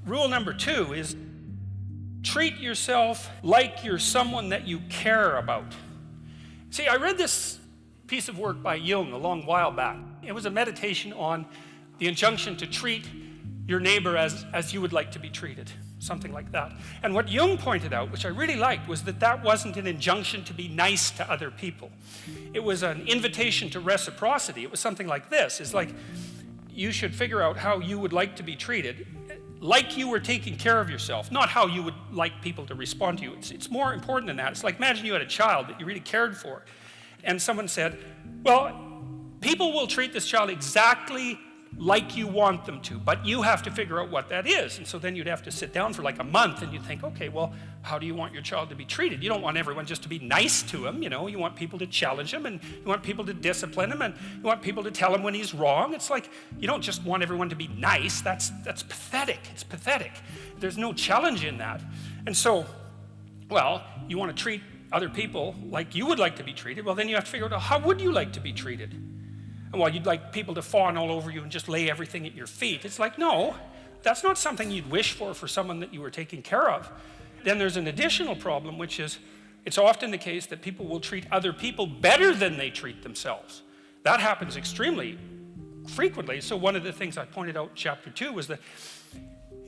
Rule number 2 is treat yourself like you're someone that you care about. See, I read this piece of work by Jung a long while back. It was a meditation on the injunction to treat your neighbor as you would like to be treated, something like that. And what Jung pointed out, which I really liked, was that wasn't an injunction to be nice to other people. It was an invitation to reciprocity. It was something like this. It's like, you should figure out how you would like to be treated, like you were taking care of yourself, not how you would like people to respond to you. It's more important than that. It's like, imagine you had a child that you really cared for, and someone said, well, people will treat this child exactly like you want them to, but you have to figure out what that is. And so then you'd have to sit down for like a month and you'd think, okay, well, how do you want your child to be treated? You don't want everyone just to be nice to him, you know. You want people to challenge him, and you want people to discipline him, and you want people to tell him when he's wrong. It's like, you don't just want everyone to be nice. That's pathetic. It's pathetic. There's no challenge in that. And so, well, you want to treat other people like you would like to be treated. Well, then you have to figure out, how would you like to be treated? And well, you'd like people to fawn all over you and just lay everything at your feet. It's like, no, that's not something you'd wish for someone that you were taking care of. Then there's an additional problem, which is, it's often the case that people will treat other people better than they treat themselves. That happens extremely frequently. So one of the things I pointed out in chapter 2 was that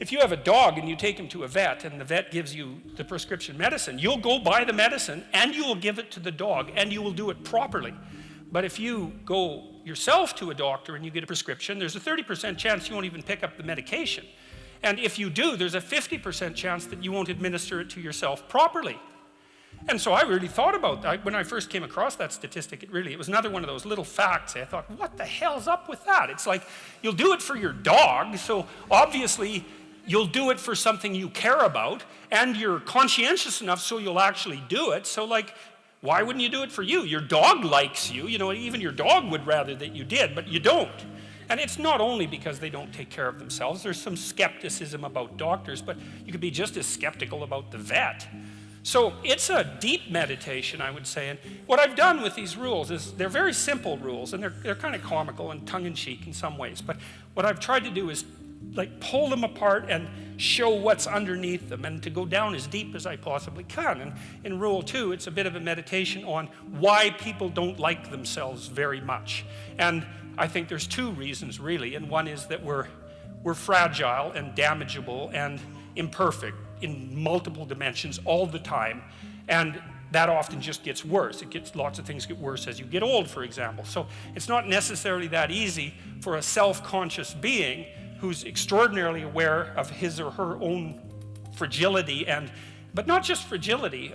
if you have a dog and you take him to a vet and the vet gives you the prescription medicine, you'll go buy the medicine and you will give it to the dog and you will do it properly. But if you go yourself to a doctor and you get a prescription, there's a 30% chance you won't even pick up the medication. And if you do, there's a 50% chance that you won't administer it to yourself properly. And so I really thought about that. When I first came across that statistic, it was another one of those little facts. I thought, what the hell's up with that? It's like, you'll do it for your dog, so obviously you'll do it for something you care about, and you're conscientious enough so you'll actually do it. So like, why wouldn't you do it for you? Your dog likes you, you know, even your dog would rather that you did, but you don't. And it's not only because they don't take care of themselves. There's some skepticism about doctors, but you could be just as skeptical about the vet. So it's a deep meditation, I would say. And what I've done with these rules is they're very simple rules, and they're kind of comical and tongue-in-cheek in some ways. But what I've tried to do is like pull them apart and show what's underneath them, and to go down as deep as I possibly can. And in rule 2, it's a bit of a meditation on why people don't like themselves very much. And I think there's 2 reasons really, and one is that we're fragile and damageable and imperfect in multiple dimensions all the time, and that often just gets worse. Lots of things get worse as you get old, for example. So it's not necessarily that easy for a self-conscious being who's extraordinarily aware of his or her own fragility, but not just fragility,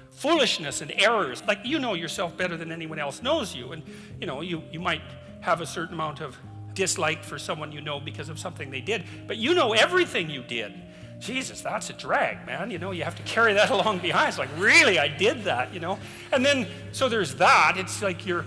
foolishness and errors. Like, you know yourself better than anyone else knows you, and you know, you might have a certain amount of dislike for someone you know because of something they did, but you know everything you did. Jesus, that's a drag, man. You know, you have to carry that along behind. It's like, really, I did that, you know? And then, so there's that. It's like you're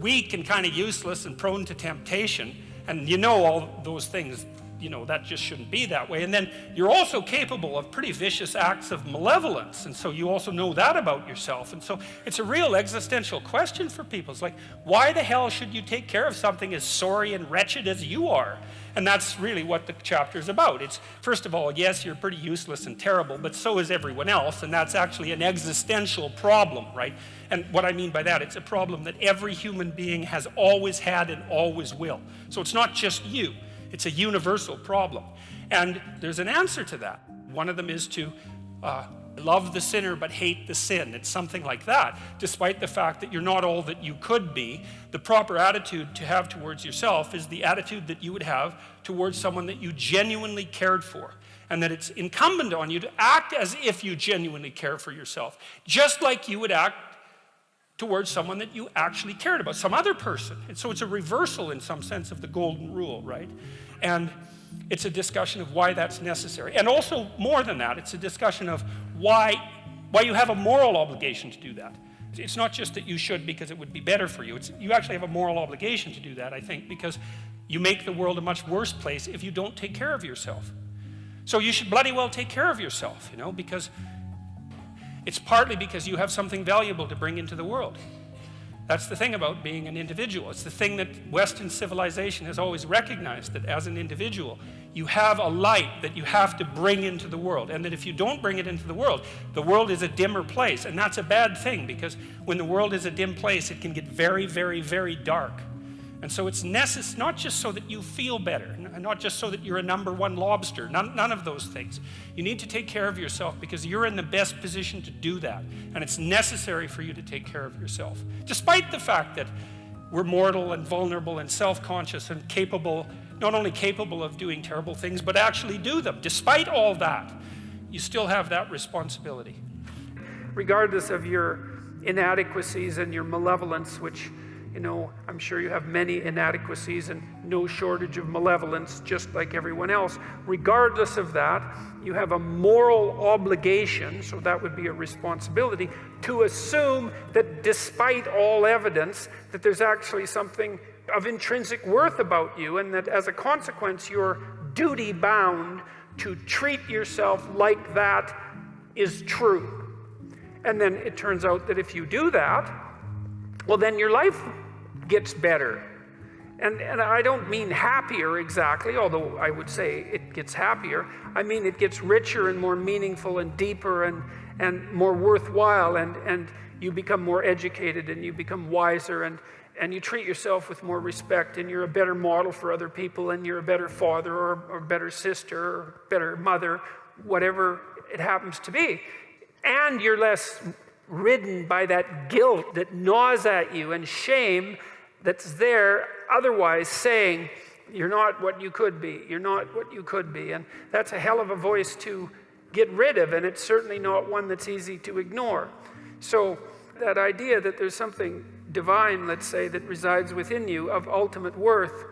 weak and kind of useless and prone to temptation. And you know all those things, you know, that just shouldn't be that way. And then you're also capable of pretty vicious acts of malevolence. And so you also know that about yourself. And so it's a real existential question for people. It's like, why the hell should you take care of something as sorry and wretched as you are? And that's really what the chapter is about. It's, first of all, yes, you're pretty useless and terrible, but so is everyone else. And that's actually an existential problem, right? And what I mean by that, it's a problem that every human being has always had and always will. So it's not just you. It's a universal problem. And there's an answer to that. One of them is to love the sinner but hate the sin. It's something like that. Despite the fact that you're not all that you could be, the proper attitude to have towards yourself is the attitude that you would have towards someone that you genuinely cared for. And that it's incumbent on you to act as if you genuinely care for yourself, just like you would act towards someone that you actually cared about, some other person. And so it's a reversal in some sense of the golden rule, right? And it's a discussion of why that's necessary. And also, more than that, it's a discussion of why you have a moral obligation to do that. It's not just that you should because it would be better for you. You actually have a moral obligation to do that, I think, because you make the world a much worse place if you don't take care of yourself. So you should bloody well take care of yourself, you know, because it's partly because you have something valuable to bring into the world. That's the thing about being an individual. It's the thing that Western civilization has always recognized, that as an individual, you have a light that you have to bring into the world, and that if you don't bring it into the world is a dimmer place, and that's a bad thing, because when the world is a dim place, it can get very, very, very dark. And so it's necessary, not just so that you feel better, not just so that you're a #1 lobster, none of those things. You need to take care of yourself because you're in the best position to do that. And it's necessary for you to take care of yourself. Despite the fact that we're mortal and vulnerable and self-conscious and capable, not only capable of doing terrible things, but actually do them. Despite all that, you still have that responsibility. Regardless of your inadequacies and your malevolence, which, you know, I'm sure you have many inadequacies and no shortage of malevolence, just like everyone else. Regardless of that, you have a moral obligation, so that would be a responsibility, to assume that despite all evidence, that there's actually something of intrinsic worth about you, and that as a consequence, you're duty-bound to treat yourself like that is true. And then it turns out that if you do that, well, then your life gets better. And I don't mean happier exactly, although I would say it gets happier. I mean it gets richer and more meaningful and deeper and more worthwhile, and you become more educated and you become wiser, and you treat yourself with more respect, and you're a better model for other people, and you're a better father or better sister or better mother, whatever it happens to be. And you're less ridden by that guilt that gnaws at you and shame that's there otherwise saying, you're not what you could be, you're not what you could be. And that's a hell of a voice to get rid of, and it's certainly not one that's easy to ignore. So that idea that there's something divine, let's say, that resides within you of ultimate worth,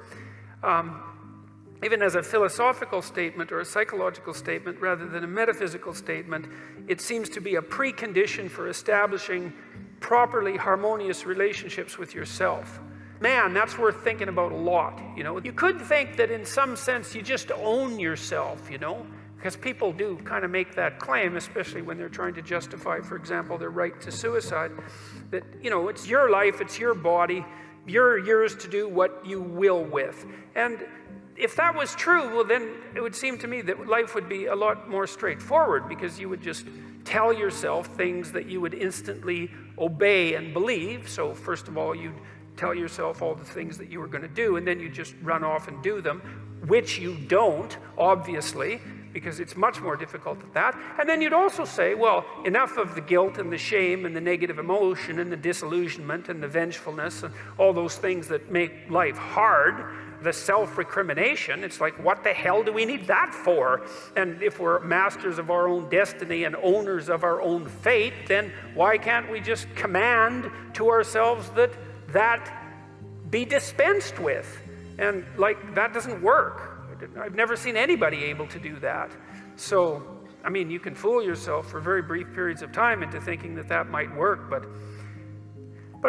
even as a philosophical statement or a psychological statement rather than a metaphysical statement, it seems to be a precondition for establishing properly harmonious relationships with yourself. Man, that's worth thinking about a lot, you know. You could think that in some sense you just own yourself, you know, because people do kind of make that claim, especially when they're trying to justify, for example, their right to suicide, that, you know, it's your life, it's your body, you're yours to do what you will with. And if that was true, well, then it would seem to me that life would be a lot more straightforward, because you would just tell yourself things that you would instantly obey and believe. So first of all, you'd tell yourself all the things that you were going to do, and then you just run off and do them, which you don't, obviously, because it's much more difficult than that. And then you'd also say, well, enough of the guilt and the shame and the negative emotion and the disillusionment and the vengefulness and all those things that make life hard. The self-recrimination, it's like, what the hell do we need that for? And if we're masters of our own destiny and owners of our own fate, then why can't we just command to ourselves that be dispensed with? And like, that doesn't work. I've never seen anybody able to do that. So, I mean, you can fool yourself for very brief periods of time into thinking that that might work, but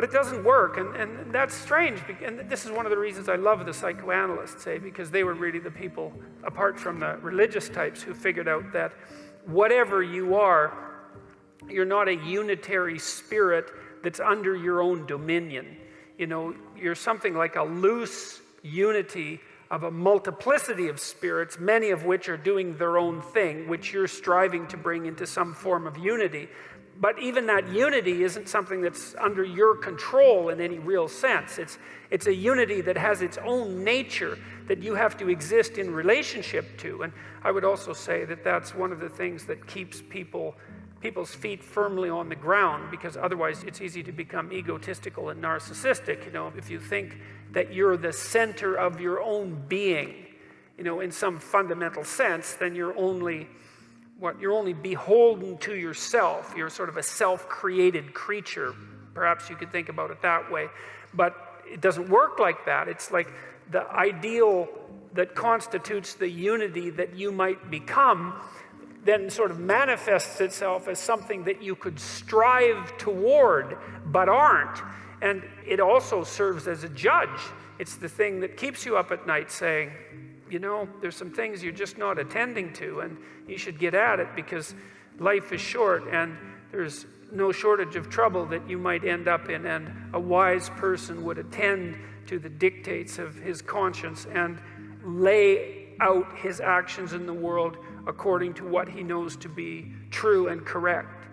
it doesn't work, and that's strange. And this is one of the reasons I love the psychoanalysts, because they were really the people, apart from the religious types, who figured out that whatever you are, you're not a unitary spirit that's under your own dominion. You know, you're something like a loose unity of a multiplicity of spirits, many of which are doing their own thing, which you're striving to bring into some form of unity. But even that unity isn't something that's under your control in any real sense. It's a unity that has its own nature that you have to exist in relationship to. And I would also say that that's one of the things that keeps people's feet firmly on the ground, because otherwise it's easy to become egotistical and narcissistic. You know, if you think that you're the center of your own being, you know, in some fundamental sense, then you're only beholden to yourself. You're sort of a self-created creature. Perhaps you could think about it that way. But it doesn't work like that. It's like the ideal that constitutes the unity that you might become then sort of manifests itself as something that you could strive toward, but aren't. And it also serves as a judge. It's the thing that keeps you up at night saying, you know, there's some things you're just not attending to, and you should get at it, because life is short, and there's no shortage of trouble that you might end up in, and a wise person would attend to the dictates of his conscience and lay out his actions in the world according to what he knows to be true and correct.